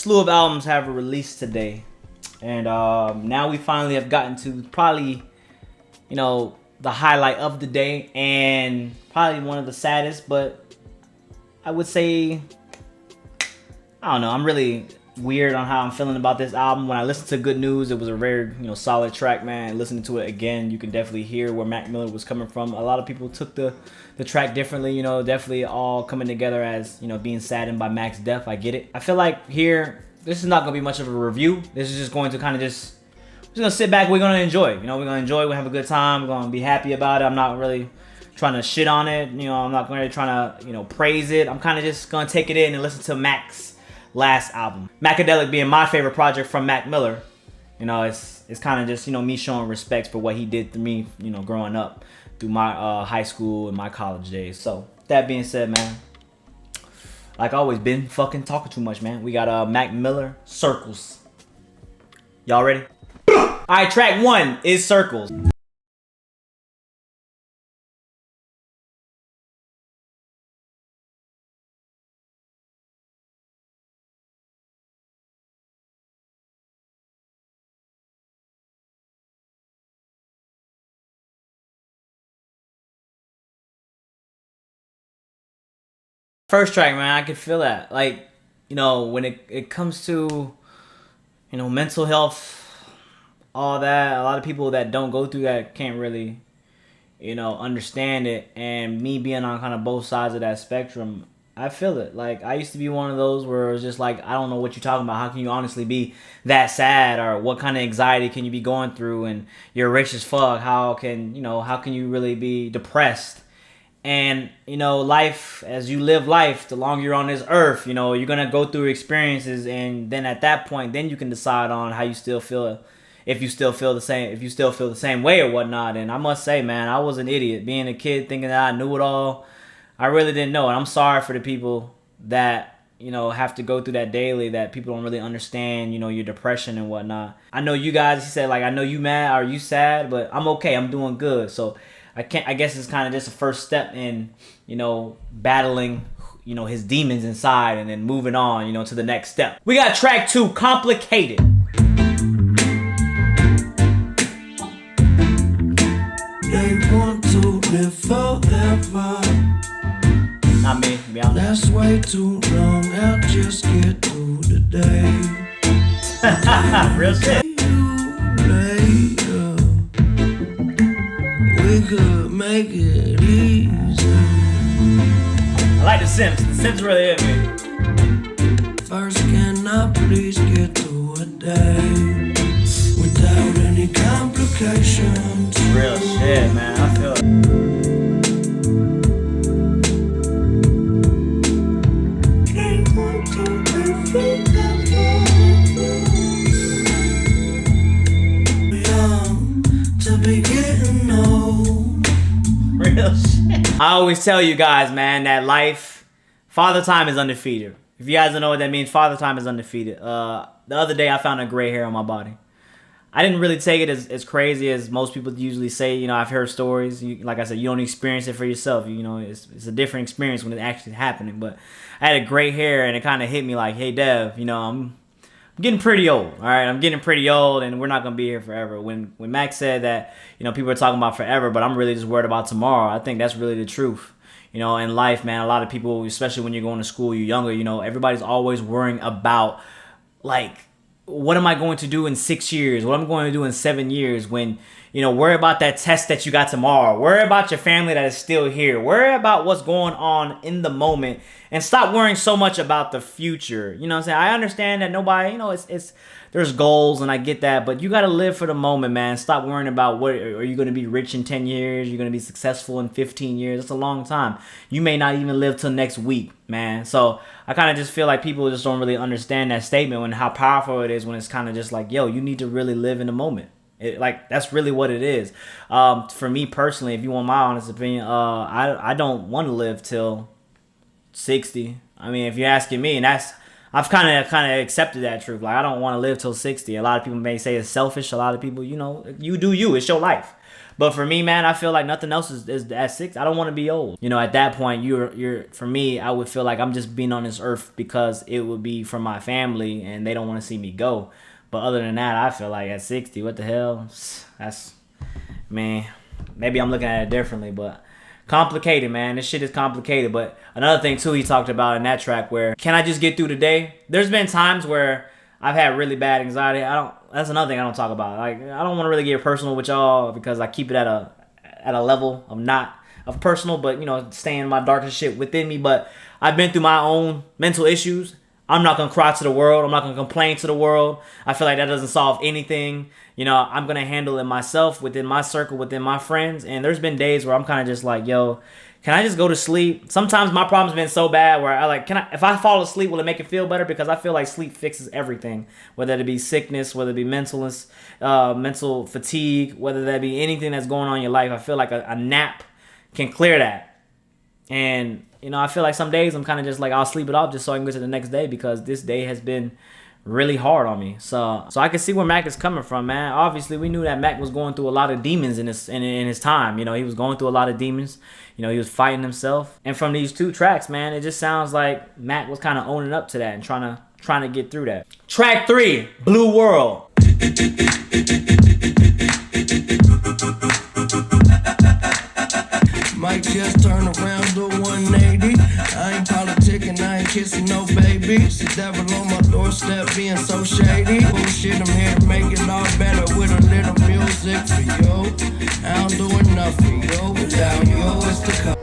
slew of albums have released today, and now we finally have gotten to probably, the highlight of the day, and probably one of the saddest, but I would say, I don't know, I'm really weird on how I'm feeling about this album. When I listened to Good News, it was a very, solid track, man. Listening to it again, you can definitely hear where Mac Miller was coming from. A lot of people took the track differently, definitely all coming together as, being saddened by Mac's death. I get it. I feel like here, this is not going to be much of a review. This is just going to kind of we're just going to sit back. We're going to enjoy, we're going to enjoy. We'll have a good time. We're going to be happy about it. I'm not really trying to shit on it. I'm not really trying to, praise it. I'm kind of just going to take it in and listen to Mac's last album. Macadelic being my favorite project from Mac Miller. It's kind of just, me showing respect for what he did to me, growing up through my high school and my college days. So that being said, man, like I always been fucking talking too much, man. We got Mac Miller, Circles. Y'all ready? All right, track 1 is Circles. First track, man, I can feel that. Like, when it comes to, mental health, all that, a lot of people that don't go through that can't really, understand it. And me being on kind of both sides of that spectrum, I feel it. Like, I used to be one of those where it was just like, I don't know what you're talking about. How can you honestly be that sad? Or what kind of anxiety can you be going through? And you're rich as fuck. How can you really be depressed? And, life, as you live life, the longer you're on this earth, you're going to go through experiences. And then at that point, then you can decide on how you still feel, if you still feel the same way or whatnot. And I must say, man, I was an idiot being a kid thinking that I knew it all. I really didn't know. And I'm sorry for the people that, have to go through that daily, that people don't really understand, your depression and whatnot. I know you guys, he said, like, I know you mad or you sad, but I'm okay. I'm doing good. So I guess it's kind of just a first step in, battling, his demons inside and then moving on, to the next step. We got track 2, Complicated. They want to live forever. Not me, to be honest. That's way too long. I'll just get through the day. Real shit. We could make it easy. I like The Sims. The Sims really hit me. First, can I please get through a day without any complications? Real shit, man. I feel it. Real shit. I always tell you guys, man, that life, Father Time is undefeated. If you guys don't know what that means, Father Time is undefeated. The other day I found a gray hair on my body. I didn't really take it as crazy as most people usually say. I've heard stories. Like I said, you don't experience it for yourself. It's a different experience when it's actually happening. But I had a gray hair, and it kind of hit me like, hey, Dev, I'm getting pretty old. All right, I'm getting pretty old, and we're not gonna be here forever. When Max said that, people are talking about forever, but I'm really just worried about tomorrow. I think that's really the truth. In life, man, a lot of people, especially when you're going to school, you're younger. Everybody's always worrying about, like, what am I going to do in 6 years? What am I going to do in 7 years? When, worry about that test that you got tomorrow. Worry about your family that is still here. Worry about what's going on in the moment. And stop worrying so much about the future. You know what I'm saying? I understand that nobody, there's goals, and I get that. But you got to live for the moment, man. Stop worrying about what, are you going to be rich in 10 years? You're going to be successful in 15 years. That's a long time. You may not even live till next week, man. So I kind of just feel like people just don't really understand that statement and how powerful it is when it's kind of just like, yo, you need to really live in the moment. That's really what it is. For me personally, if you want my honest opinion, I don't want to live till 60. I mean, if you're asking me, and I've kind of accepted that truth. Like, I don't want to live till 60. A lot of people may say it's selfish. A lot of people, you do you. It's your life. But for me, man, I feel like nothing else is at 6. I don't want to be old. You know, at that point, you're for me, I would feel like I'm just being on this earth because it would be for my family and they don't want to see me go. But other than that, I feel like at 60, what the hell? That's, man, maybe I'm looking at it differently, but complicated, man. This shit is complicated. But another thing too, he talked about in that track where, can I just get through the day? There's been times where I've had really bad anxiety. That's another thing I don't talk about. Like, I don't want to really get personal with y'all because I keep it at a level of not of personal, but you know, staying my darkest shit within me. But I've been through my own mental issues. I'm not gonna cry to the world. I'm not gonna complain to the world. I feel like that doesn't solve anything. You know, I'm gonna handle it myself within my circle, within my friends. And there's been days where I'm kind of just like, yo, can I just go to sleep? Sometimes my problem's been so bad where if I fall asleep, will it make it feel better? Because I feel like sleep fixes everything, whether it be sickness, whether it be mental fatigue, whether that be anything that's going on in your life. I feel like a nap can clear that. And, you know, I feel like some days I'm kind of just like, I'll sleep it off just so I can go to the next day because this day has been really hard on me. So I can see where Mac is coming from, man. Obviously, we knew that Mac was going through a lot of demons in his time. You know, he was going through a lot of demons. You know, he was fighting himself. And from these 2 tracks, man, it just sounds like Mac was kind of owning up to that and trying to get through that. Track 3, Blue World. Might just turn around to 180. I ain't politicking, I ain't kissing no babies. The devil on my doorstep being so shady. Bullshit, I'm here to make it all better with a little music for you. I don't do enough for you. Without you, it's the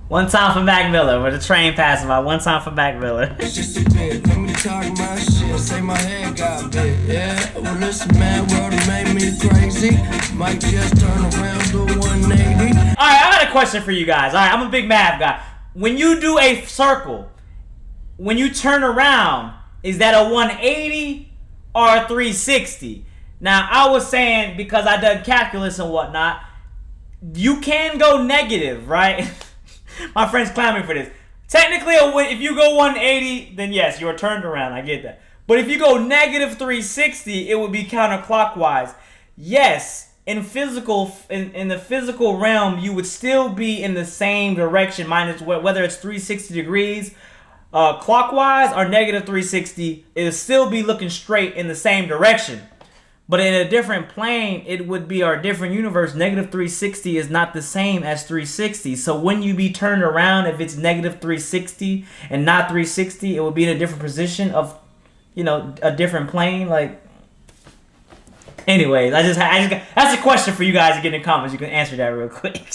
One time for Mac Miller, with the train passing by. One time for Mac Miller. It's just a bit, let me talk my shit, say my head got big, yeah. Well listen man, world made me crazy. Might just turn around to 180. Alright, I got a question for you guys. Alright, I'm a big math guy. When you do a circle, when you turn around, is that a 180 or a 360? Now, I was saying, because I done calculus and whatnot, you can go negative, right? My friend's clamoring for this. Technically, if you go 180, then yes, you're turned around. I get that. But if you go negative 360, it would be counterclockwise. Yes, in the physical realm, you would still be in the same direction, minus whether it's 360 degrees clockwise or negative 360. It'll still be looking straight in the same direction. But in a different plane, it would be our different universe. Negative 360 is not the same as 360. So when you be turned around, if it's negative 360 and not 360, it would be in a different position of, you know, a different plane. Like, anyways, I just that's a question for you guys to get in the comments. You can answer that real quick.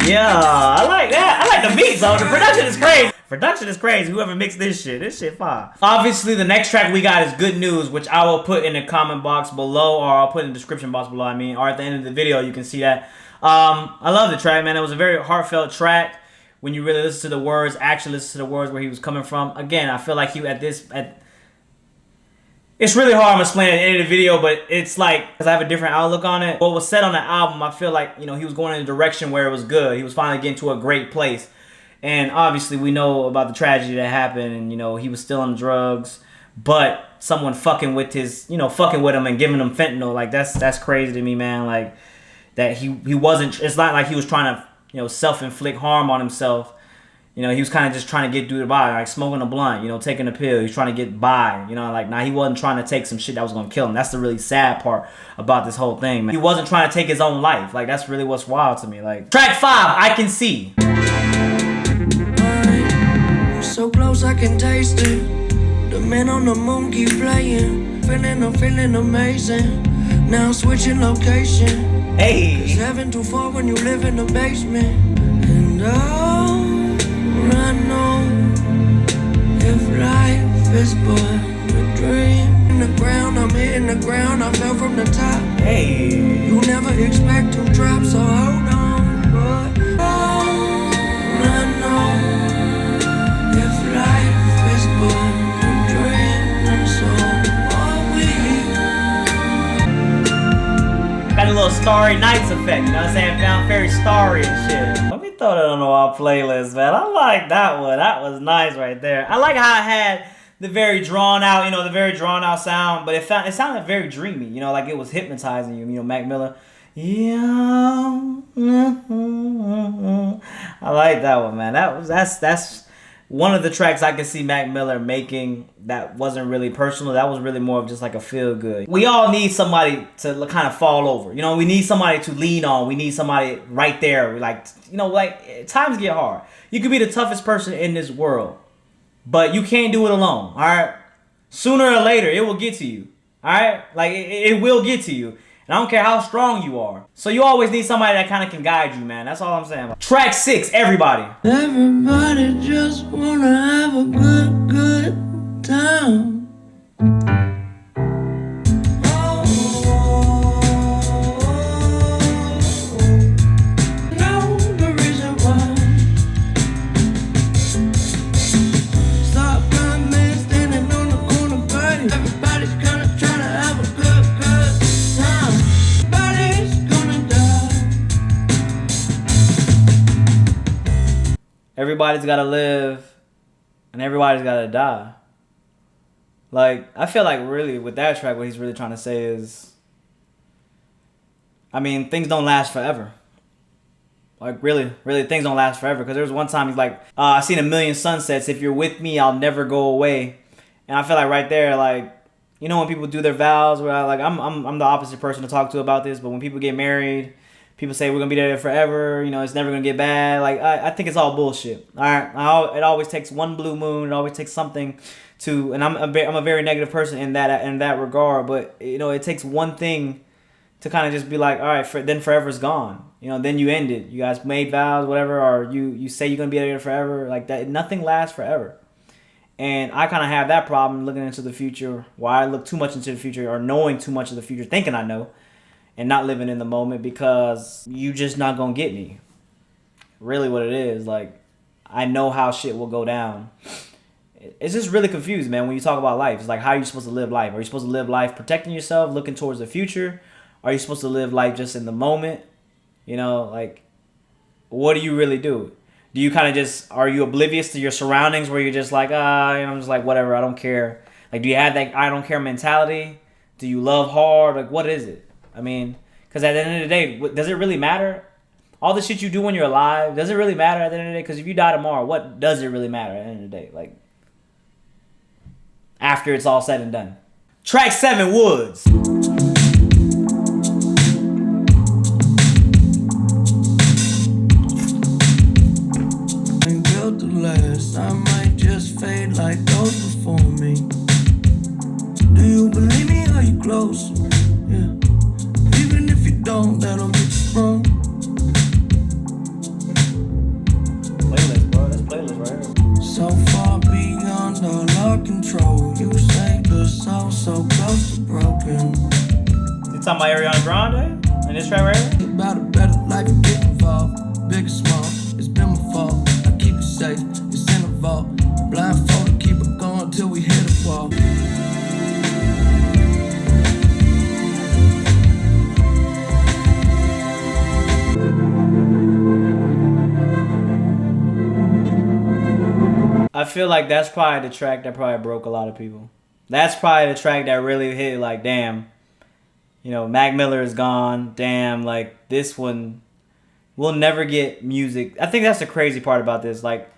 Yeah, I like that. I like the beats, though. The production is crazy. Production is crazy. Whoever mixed this shit fire. Obviously, the next track we got is Good News, which I will put in the comment box below, or I'll put in the description box below, or at the end of the video, you can see that. I love the track, man. It was a very heartfelt track. When you really listen to the words, actually listen to the words where he was coming from. Again, I feel like it's really hard to explain at the end of the video, but it's like, because I have a different outlook on it. What was said on the album, I feel like, you know, he was going in a direction where it was good. He was finally getting to a great place. And obviously we know about the tragedy that happened, and, you know, he was still on drugs, but someone fucking with him and giving him fentanyl. Like, that's crazy to me, man. Like, that he wasn't, it's not like he was trying to, you know, self-inflict harm on himself. You know, he was kind of just trying to get through the body, like smoking a blunt, you know, taking a pill. He was trying to get by, you know, like, he wasn't trying to take some shit that was going to kill him. That's the really sad part about this whole thing, man. He wasn't trying to take his own life. Like, that's really what's wild to me. Like, track 5, I Can See. So close I can taste it. The man on the moon keep playing. Feeling amazing. Now I'm switching location. Hey. 'Cause heaven too far when you live in the basement. And I know if life is but a dream. In the ground, I'm hitting the ground. I fell from the top. Hey. You never expect to drop, so hold on. But I know if life is but a dream, and so all we little Starry Nights effect, you know what I'm saying? Found very starry and shit. Let me throw that on our playlist, man. I like that one. That was nice right there. I like how it had the very drawn out, the very drawn out sound, but it sounded very dreamy, like it was hypnotizing you, Mac Miller. Yeah. I like that one, man. That's one of the tracks I could see Mac Miller making that wasn't really personal. That was really more of just like a feel good. We all need somebody to kind of fall over. We need somebody to lean on. We need somebody right there. Like times get hard. You could be the toughest person in this world, but you can't do it alone. All right. Sooner or later, it will get to you. All right. Like it will get to you. And I don't care how strong you are. So you always need somebody that kind of can guide you, man. That's all I'm saying. Track 6, Everybody. Everybody just wanna have a good time. Know the reason why. Stop blind man standing on the corner party. Everybody's kinda trying to have a good time. Everybody's gonna die. Everybody's gotta live, and everybody's gotta die. Like, I feel like really with that track, what he's really trying to say is, things don't last forever. Like, really, things don't last forever. Because there was one time he's like, I've seen a million sunsets. If you're with me, I'll never go away. And I feel like right there, like, when people do their vows, where I'm the opposite person to talk to about this, but when people get married, people say we're gonna be there forever. It's never gonna get bad. Like I think it's all bullshit. All right, it always takes one blue moon. It always takes something to, and I'm a very negative person in that regard. But it takes one thing to kind of just be like, all right, then forever's gone. Then you end it. You guys made vows, whatever, or you say you're gonna be there forever. Like that, nothing lasts forever. And I kind of have that problem looking into the future. Why I look too much into the future or knowing too much of the future, thinking I know. And not living in the moment because you just not gonna get me. Really what it is. Like, I know how shit will go down. It's just really confused, man, when you talk about life. It's like, how are you supposed to live life? Are you supposed to live life protecting yourself, looking towards the future? Are you supposed to live life just in the moment? Like, what do you really do? Do you kind of just, are you oblivious to your surroundings where you're just like, I'm just like, whatever, I don't care. Like, do you have that I don't care mentality? Do you love hard? Like, what is it? Because at the end of the day, does it really matter? All the shit you do when you're alive, does it really matter at the end of the day? Because if you die tomorrow, what does it really matter at the end of the day? Like, after it's all said and done. Track 7, Woods. Ain't built to last. I might just fade like those before me. Do you believe me? Are you close? Yeah. Even if you don't, that'll get you sprung. Playlist, bro. That's playlist right here. So far beyond all our control. You saved us all so close to broken. You talking about Ariana Grande? In this track right here? About a better life, you get involved. Big or small, it's been my fault. I keep it safe, it's in a vault. Blindfolded, keep it going till we hit a wall. I feel like that's probably the track that probably broke a lot of people. That's probably the track that really hit, like, damn, Mac Miller is gone. Damn, like, this one, we'll never get music. I think that's the crazy part about this. Like,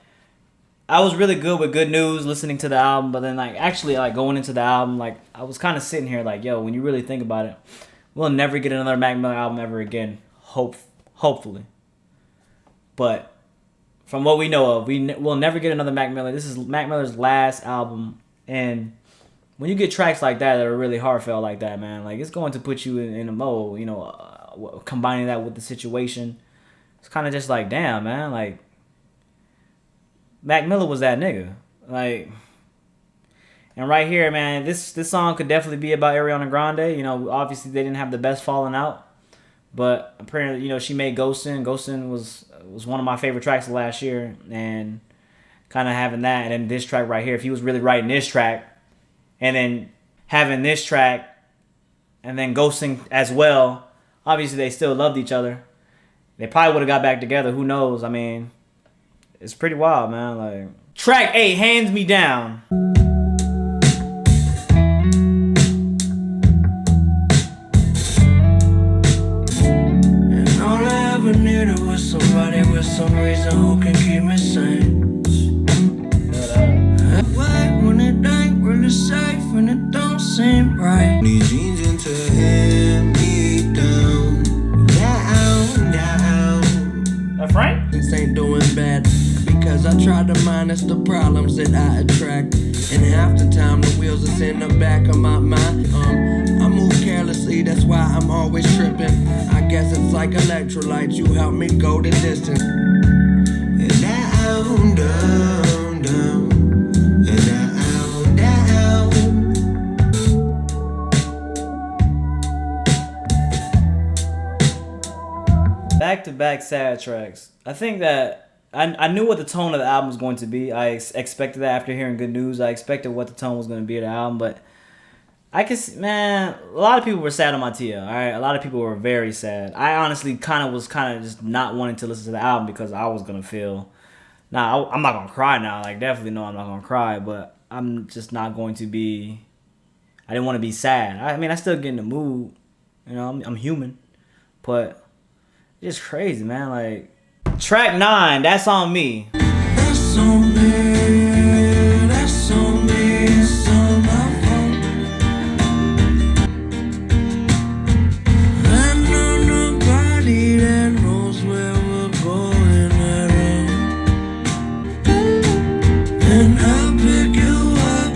I was really good with Good News, listening to the album, but then, like, actually, like, going into the album, like, I was kind of sitting here like, yo, when you really think about it, we'll never get another Mac Miller album ever again. Hopefully. But from what we know of, we'll never get another Mac Miller. This is Mac Miller's last album, and when you get tracks like that are really heartfelt like that, man, like, it's going to put you in a mode, combining that with the situation. It's kind of just like, damn, man, like, Mac Miller was that nigga. Like, and right here, man, this song could definitely be about Ariana Grande. Obviously they didn't have the best falling out, but apparently, she made Ghostin'. Ghostin' was one of my favorite tracks of last year, and kind of having that, and then this track right here, if he was really writing this track, and then having this track, and then Ghostin' as well, Obviously, they still loved each other. They probably would have got back together. Who knows? I mean, it's pretty wild, man. Like, track 8, Hands Me Down. And all I ever needed was somebody with some reason who can keep me sane. Why when it ain't really safe and it don't seem right? These jeans into hand me down, down. That Frank? This ain't doing bad because I try to minus the problems that I attract. And half the time the wheels is in the back of my mind. I move carelessly, that's why I'm always tripping. I guess it's like electrolytes, you help me go the distance. And down, down, down. Back-to-back sad tracks. I think that I knew what the tone of the album was going to be. I expected that after hearing Good News. I expected what the tone was going to be of the album, but I can see, man, a lot of people were sad on my TL, all right? A lot of people were very sad. I honestly was just not wanting to listen to the album because I was going to feel, I'm not going to cry now. Like, definitely no, I'm not going to cry, but I'm just not going to be, I didn't want to be sad. I mean, I still get in the mood. You know, I'm human, but it's crazy, man. Like, track 9, That's On Me. That's on me, that's on me, it's on my phone. I know nobody that knows where we're going at all. And I'll pick you up,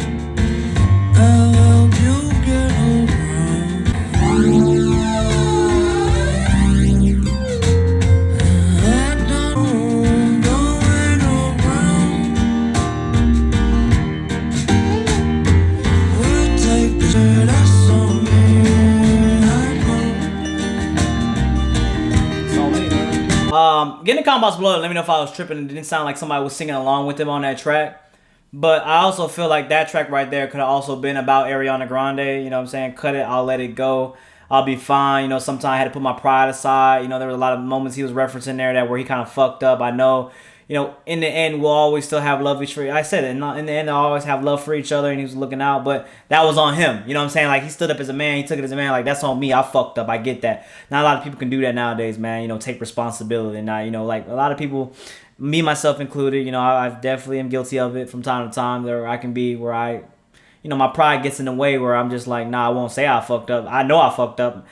I'll help you get around. Get in the comments below. Let me know if I was tripping and it didn't sound like somebody was singing along with him on that track. But I also feel like that track right there could have also been about Ariana Grande. You know what I'm saying? Cut it, I'll let it go. I'll be fine. You know, sometimes I had to put my pride aside. You know, there were a lot of moments he was referencing there that where he kind of fucked up. I know, you know, in the end, we'll always still have love each other. I said it. In the end, they'll always have love for each other, and he was looking out. But that was on him. You know what I'm saying? Like, he stood up as a man. He took it as a man. Like, that's on me. I fucked up. I get that. Not a lot of people can do that nowadays, man. You know, take responsibility. And not, you know, like, a lot of people, me, myself included, you know, I definitely am guilty of it from time to time. There I can be where I, you know, my pride gets in the way where I'm just like, nah, I won't say I fucked up. I know I fucked up.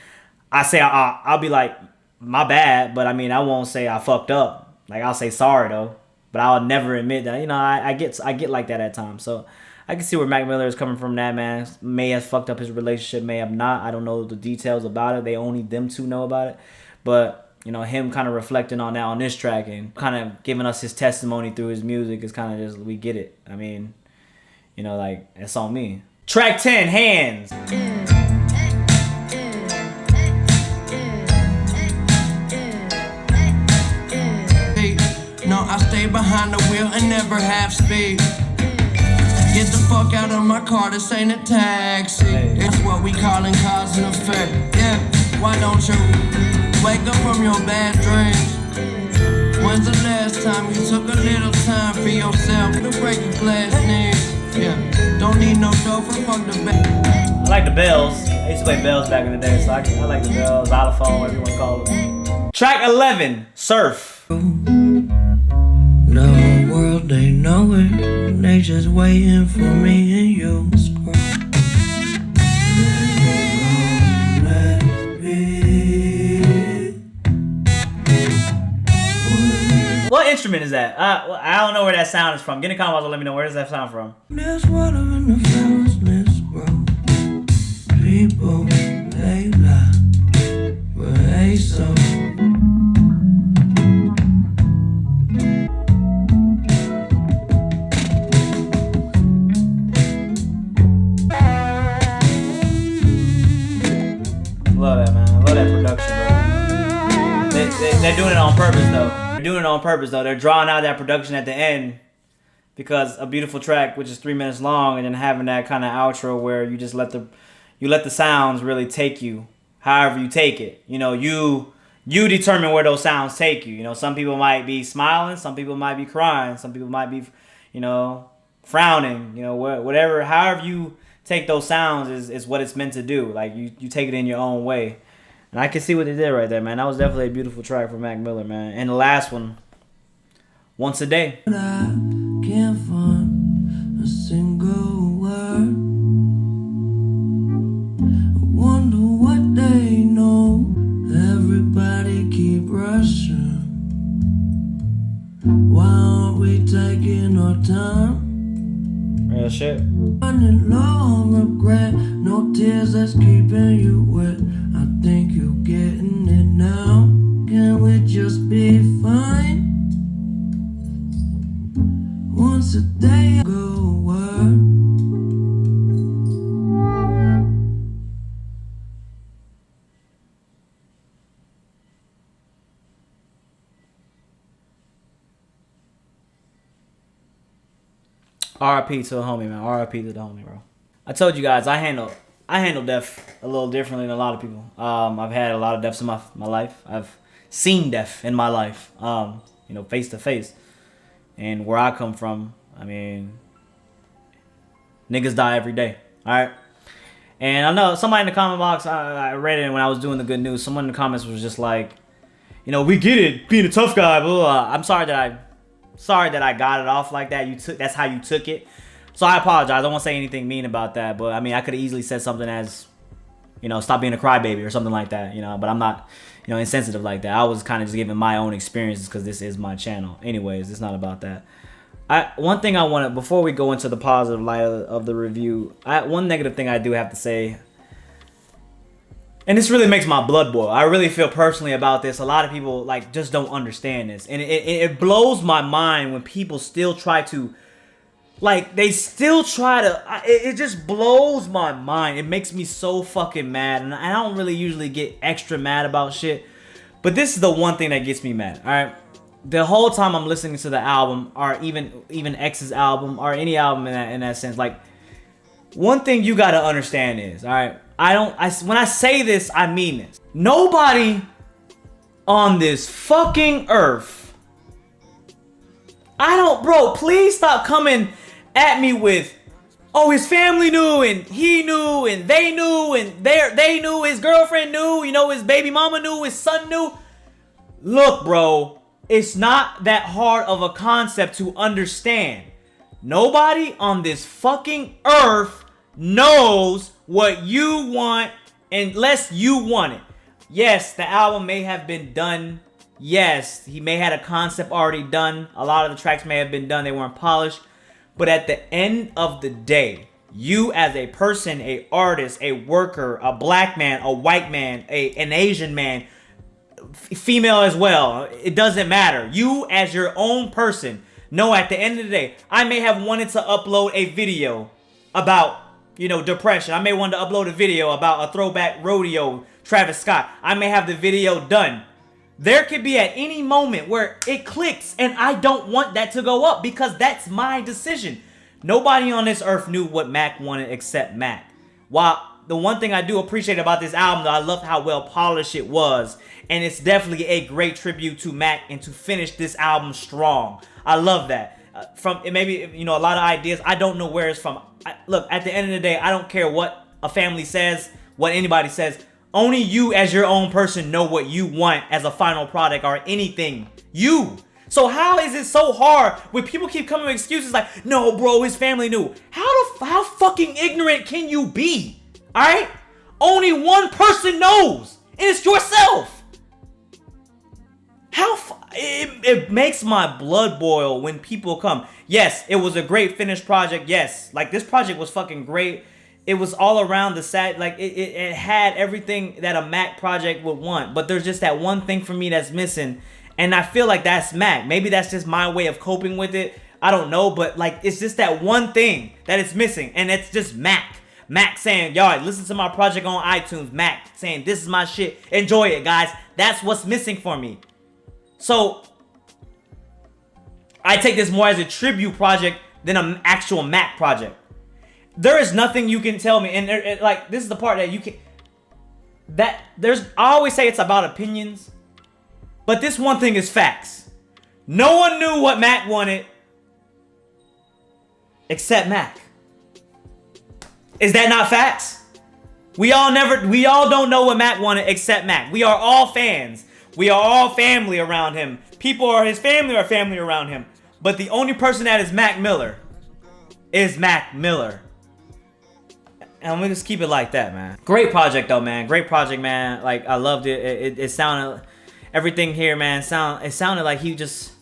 I say I'll be like, my bad, but I mean, I won't say I fucked up. Like, I'll say sorry, though. But I'll never admit that. You know, I get like that at times. So I can see where Mac Miller is coming from. That man may have fucked up his relationship, may have not. I don't know the details about it. They only them two know about it. But you know, him kind of reflecting on that on this track and kind of giving us his testimony through his music is kind of just, we get it. I mean, you know, like, it's on me. Track 10, Hands. No, I stay behind the wheel and never have speed. Get the fuck out of my car, this ain't a taxi. It's what we calling cause and effect. Yeah, why don't you wake up from your bad dreams? When's the last time you took a little time for yourself to break your glass knees? Yeah, don't need no dough for fuck the back. I like the bells. I used to play bells back in the day, so I like the bells, xylophone, whatever you want to call it. Track 11, Surf. The whole world, they know it. They just waiting for me and you. What instrument is that? I don't know where that sound is from. Get in the comments and let me know where does that sound from. There's water in the flowers, let's grow. People, they lie, but they so. Love that, man. I love that production, bro. They're doing it on purpose, though. They're doing it on purpose, though. They're drawing out that production at the end because a beautiful track, which is 3 minutes long, and then having that kind of outro where you just let the sounds really take you however you take it. You know, you determine where those sounds take you. You know, some people might be smiling, some people might be crying, some people might be, you know, frowning. You know, whatever, however you take those sounds is what it's meant to do. Like you take it in your own way. And I can see what they did right there, man. That was definitely a beautiful track from Mac Miller, man. And the last one, Once a Day. I can't find a single word. I wonder what they know. Everybody keep rushing. Why aren't we taking our time? Real shit. Running low on regret, no tears that's keeping you wet. I think you're getting it now. Can we just be fine? Once a day, go word. RIP to the homie, man. RIP to the homie, bro. I told you guys I handle death a little differently than a lot of people. I've had a lot of deaths in my life. I've seen death in my life, you know, face to face. And where I come from, I mean, niggas die every day. All right. And I know somebody in the comment box, I read it when I was doing the good news. Someone in the comments was just like, you know, we get it, being a tough guy, blah, blah, blah. I'm sorry that I got it off like that. That's how you took it. So I apologize. I don't want to say anything mean about that. But I mean, I could have easily said something as, you know, stop being a crybaby or something like that, you know. But I'm not, you know, insensitive like that. I was kind of just giving my own experiences because this is my channel. Anyways, it's not about that. One thing I want to, before we go into the positive light of the review, one negative thing I do have to say, and this really makes my blood boil. I really feel personally about this. A lot of people like just don't understand this, and it blows my mind when people still try to, like, they still try to. It just blows my mind. It makes me so fucking mad, and I don't really usually get extra mad about shit, but this is the one thing that gets me mad. All right, the whole time I'm listening to the album, or even X's album, or any album in that sense, like, one thing you gotta understand is, all right. When I say this, I mean this. Nobody on this fucking earth. Bro, please stop coming at me with, oh, his family knew, and he knew, and they knew, and they knew, his girlfriend knew, you know, his baby mama knew, his son knew. Look, bro, it's not that hard of a concept to understand. Nobody on this fucking earth knows what you want unless you want it. Yes, the album may have been done. Yes, he may have had a concept already done. A lot of the tracks may have been done. They weren't polished. But at the end of the day, you as a person, a artist, a worker, a black man, a white man, an Asian man, female as well, it doesn't matter. You as your own person know at the end of the day, I may have wanted to upload a video about, you know, depression. I may want to upload a video about a throwback rodeo, Travis Scott. I may have the video done. There could be at any moment where it clicks and I don't want that to go up because that's my decision. Nobody on this earth knew what Mac wanted except Mac. While the one thing I do appreciate about this album, though, I love how well polished it was. And it's definitely a great tribute to Mac and to finish this album strong. I love that. From maybe, you know, a lot of ideas, I don't know where it's from. Look, at the end of the day, I don't care what a family says, what anybody says. Only you as your own person know what you want as a final product or anything. You. So how is it so hard when people keep coming with excuses like, no, bro, his family knew. How fucking ignorant can you be? All right? Only one person knows, and it's yourself. It makes my blood boil when people come. Yes, it was a great finished project. Yes, like this project was fucking great. It was all around the side. Like it had everything that a Mac project would want. But there's just that one thing for me that's missing. And I feel like that's Mac. Maybe that's just my way of coping with it. I don't know. But like it's just that one thing that it's missing. And it's just Mac. Mac saying, y'all, listen to my project on iTunes. Mac saying, this is my shit. Enjoy it, guys. That's what's missing for me. So I take this more as a tribute project than an actual Mac project. There is nothing you can tell me, and like this is the part that you can. that I always say it's about opinions, but this one thing is facts. No one knew what Mac wanted except Mac. Is that not facts? We all don't know what Mac wanted except Mac. We are all fans. We are all family around him. People are his family or family around him. But the only person that is Mac Miller is Mac Miller. And we just keep it like that, man. Great project though, man. Great project, man. Like, I loved it. It sounded, everything here, man, it sounded like he just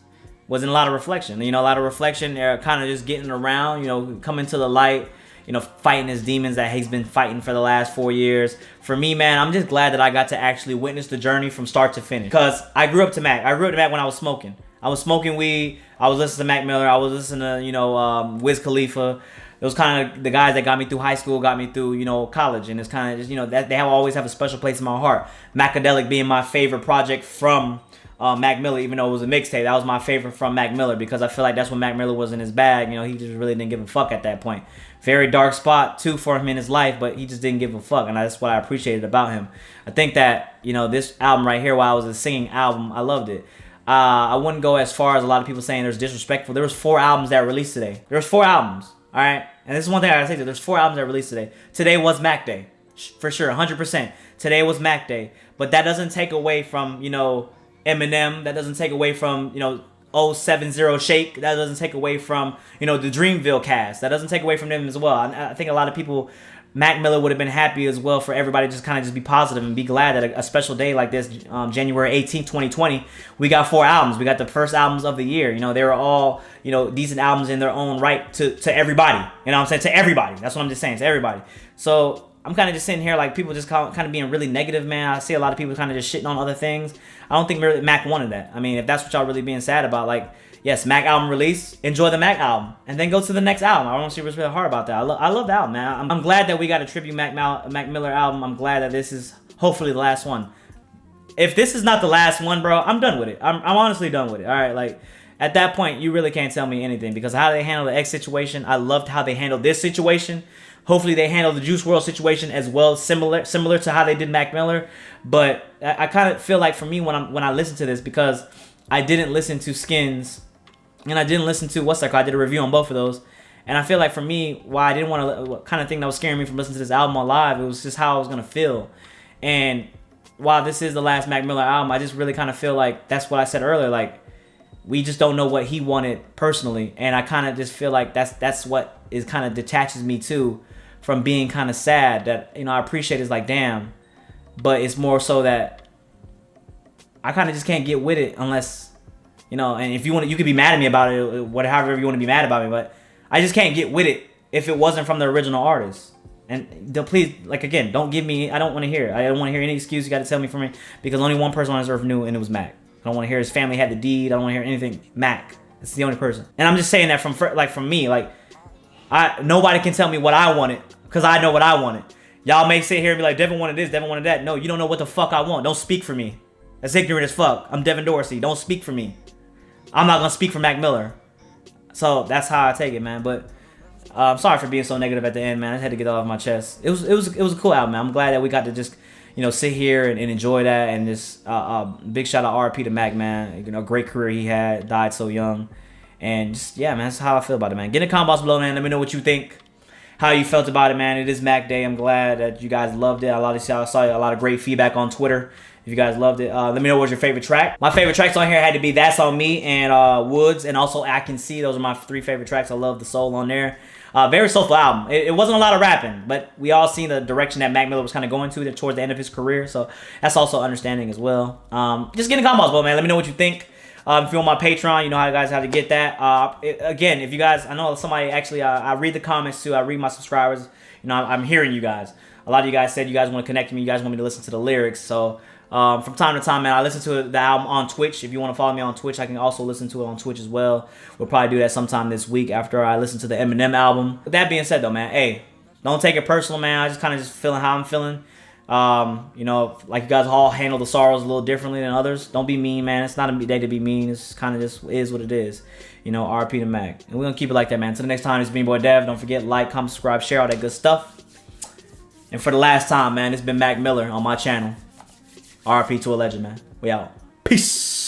was in a lot of reflection. You know, a lot of reflection, kind of just getting around, you know, coming to the light, you know, fighting his demons that he's been fighting for the last 4 years. For me, man, I'm just glad that I got to actually witness the journey from start to finish. Because I grew up to Mac. I grew up to Mac when I was smoking. I was smoking weed. I was listening to Mac Miller. I was listening to, you know, Wiz Khalifa. Those kind of the guys that got me through high school, got me through, you know, college. And it's kind of just, you know, that they always have a special place in my heart. Macadelic being my favorite project from Mac Miller, even though it was a mixtape. That was my favorite from Mac Miller because I feel like that's when Mac Miller was in his bag. You know, he just really didn't give a fuck at that point. Very dark spot, too, for him in his life, but he just didn't give a fuck. And that's what I appreciated about him. I think that, you know, this album right here, while it was a singing album, I loved it. I wouldn't go as far as a lot of people saying there's disrespectful. There was 4 albums that released today. There was 4 albums, all right? And this is one thing I gotta say to you. There's 4 albums that released today. Today was Mac Day, for sure, 100%. Today was Mac Day. But that doesn't take away from, you know, Eminem. That doesn't take away from, you know, 070 Shake. That doesn't take away from, you know, the Dreamville cast. That doesn't take away from them as well. I think a lot of people, Mac Miller would have been happy as well for everybody to just kind of just be positive and be glad that a special day like this, January 18th, 2020, we got 4 albums. We got the first albums of the year. You know, they were all, you know, decent albums in their own right to everybody. You know what I'm saying? To everybody. That's what I'm just saying. To everybody. So I'm kind of just sitting here like people just kind of being really negative, man. I see a lot of people kind of just shitting on other things. I don't think really Mac wanted that. I mean, if that's what y'all really being sad about, like, yes, Mac album release, enjoy the Mac album, and then go to the next album. I don't see what's really hard about that. I love the album, man. I'm glad that we got a tribute Mac Miller album. I'm glad that this is hopefully the last one. If this is not the last one, bro, I'm done with it. I'm honestly done with it. All right, like, at that point, you really can't tell me anything because how they handled the X situation, I loved how they handled this situation. Hopefully they handle the Juice WRLD situation as well, similar to how they did Mac Miller. But I kind of feel like for me when I listen to this, because I didn't listen to Skins and I didn't listen to what's that called? I did a review on both of those, and I feel like for me, why I didn't want to kind of thing that was scaring me from listening to this album on live, it was just how I was gonna feel. And while this is the last Mac Miller album, I just really kind of feel like that's what I said earlier, like we just don't know what he wanted personally, and I kind of just feel like that's what is kind of detaches me too from being kind of sad that, you know, I appreciate it's like damn, but it's more so that I kind of just can't get with it unless, you know, and if you want to, you could be mad at me about it, whatever you want to be mad about me, but I just can't get with it if it wasn't from the original artist. And please, like, again, don't give me, I don't want to hear it. I don't want to hear any excuse you got to tell me for me, because only one person on this earth knew, and it was Mac. I don't want to hear his family had the deed. I don't want to hear anything. Mac. It's the only person. And I'm just saying that from me, like, nobody can tell me what I wanted, because I know what I wanted. Y'all may sit here and be like, Devin wanted this, Devin wanted that. No, you don't know what the fuck I want. Don't speak for me. That's ignorant as fuck. I'm Devin Dorsey. Don't speak for me. I'm not gonna speak for Mac Miller. So that's how I take it, man. But I'm sorry for being so negative at the end, man. I had to get that off my chest. It was a cool album, man. I'm glad that we got to just, you know, sit here and enjoy that. And just big shout out RP to Mac, man. You know, great career he had. Died so young. And just, yeah, man, that's how I feel about it, man. Get in the comment box below, man. Let me know what you think, how you felt about it, man. It is Mac Day. I'm glad that you guys loved it. I saw a lot of great feedback on Twitter. If you guys loved it, let me know what's your favorite track. My favorite tracks on here had to be That's On Me and Woods, and also I Can See. Those are my 3 favorite tracks. I love the soul on there. Very soulful album. It wasn't a lot of rapping, but we all seen the direction that Mac Miller was kind of going to towards the end of his career, so that's also understanding as well. Just get in the comments below, man. Let me know what you think. If you're on my Patreon, you know how you guys have to get that. Again, if you guys, I know somebody actually, I read the comments too. I read my subscribers. You know, I'm hearing you guys. A lot of you guys said you guys want to connect with me. You guys want me to listen to the lyrics. So from time to time, man, I listen to the album on Twitch. If you want to follow me on Twitch, I can also listen to it on Twitch as well. We'll probably do that sometime this week after I listen to the Eminem album. With that being said, though, man, hey, don't take it personal, man. I just kind of just feeling how I'm feeling. You know, like you guys all handle the sorrows a little differently than others. Don't be mean, man. It's not a day to be mean. It's kind of just is what it is. You know, RP to Mac. And we're going to keep it like that, man. Until the next time, it's me, boy Dev. Don't forget, like, comment, subscribe, share, all that good stuff. And for the last time, man, it's been Mac Miller on my channel. RP to a legend, man. We out. Peace.